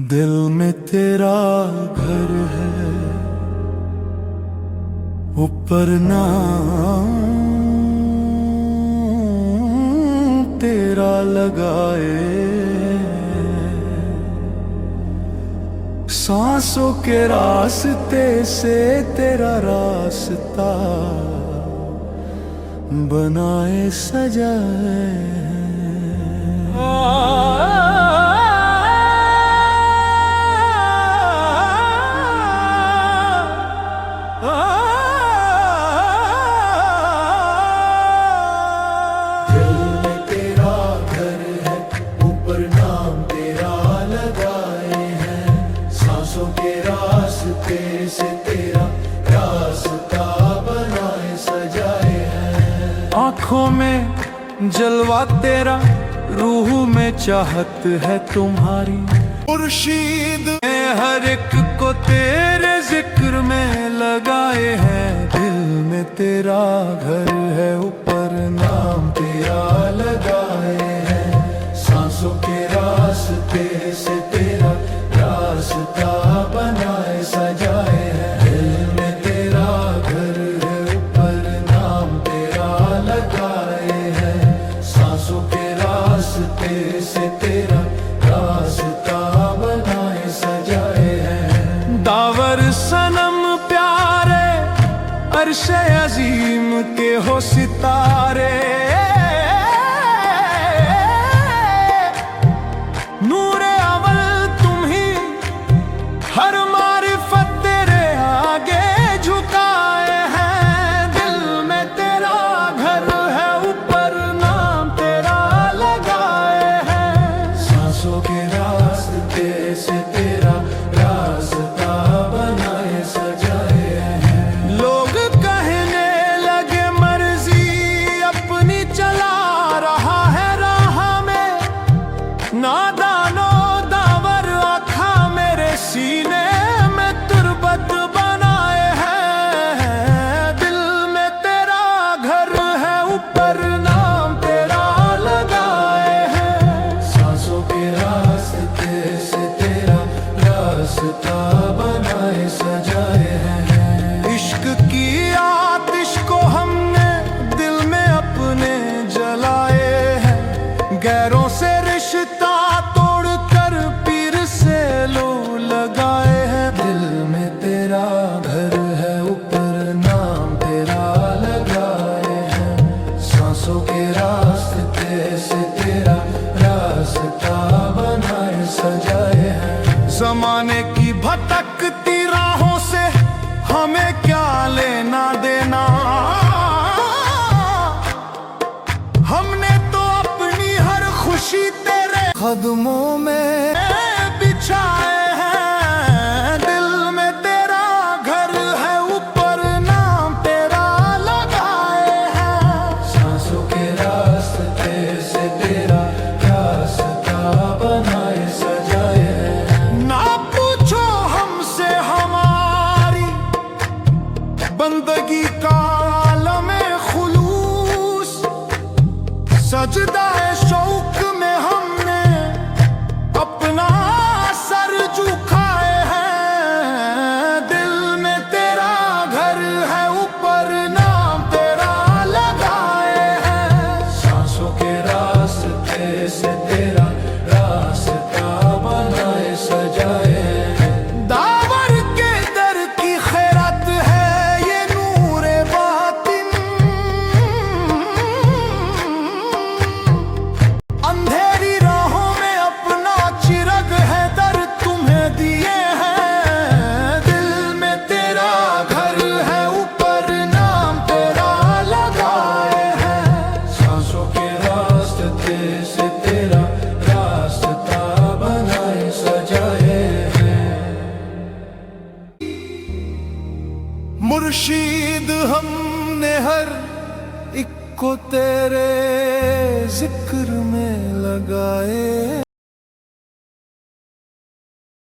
दिल में तेरा घर है, ऊपर नाम तेरा लगाए। सांसों के रास्ते से तेरा रास्ता बनाए सजाए। के रास्ते से तेरा रास्ता बनाए सजाए हैं। आँखों में जलवा तेरा, रूह में चाहत है तुम्हारी। मुर्शीद हर एक को तेरे जिक्र में लगाए हैं। दिल में तेरा घर है, ऊपर नाम तेरा लगाए हैं। सांसों के रास्ते से तेरा रास्ता बनाए सजाए हैं। दिल में तेरा घर है, ऊपर नाम तेरा लगाए हैं। सांसों के रास्ते से तेरा रास्ता बनाए सजाए हैं। दावर सनम प्यारे, अर्शे अजीम के हो सितारे। नूरे अवल तुम ही, हर मारिफत तेरे आगे झुकाए हैं। दिल में तेरा घर है, ऊपर नाम तेरा लगाए हैं। सांसों के रास्ते से तेरा रास्ता बनाए सजाए हैं। लोग कहने लगे मर्जी अपनी चला रहा है राह में। नादानो दावर आँखा मेरे सीने में तुरबत बनाए हैं। दिल में तेरा घर है, ऊपर नाम तेरा लगाए हैं। सांसों के रास्ते से तेरा रास्ता बनाए सजाए हैं। इश्क की आतिश को हमने दिल में अपने जलाए हैं। गैरों से रिश्ता तोड़कर पीर से लो लगाए हैं। दिल में तेरा घर है, ऊपर नाम तेरा लगाए हैं। सांसों के रास्ते से तेरा रास्ता बनाए सजाए हैं। जमाने की भटकती राहों से हमें क्या लेना देना। हमने तो अपनी हर खुशी तेरे कदमों में बिछाए हैं। दिल में तेरा घर है, ऊपर नाम तेरा लगाए हैं। सांसों के रास्ते से तेरा रास्ता बनाए सजाए हैं। ना पूछो हमसे हमारी बंदगी का आलम खुलूस। सजदा शौक में हमने अपना सर झुकाए हैं। दिल में तेरा घर है, ऊपर नाम तेरा लगाए हैं। सांसों के रास्ते से तेरा रास्ता बनाए सजाए हैं। दावर के दर की खैरत है ये नूरे बातिन। अंधेरी राहों में अपना चिरग है दर तुम्हें दिए हैं। दिल में तेरा घर है, ऊपर नाम तेरा लगाए हैं। सांसों के रास्ते से तेरा रास्ता बनाए सजाए हैं। मुर्शीद हमने हर एक को तेरे जिक्र में लगाए।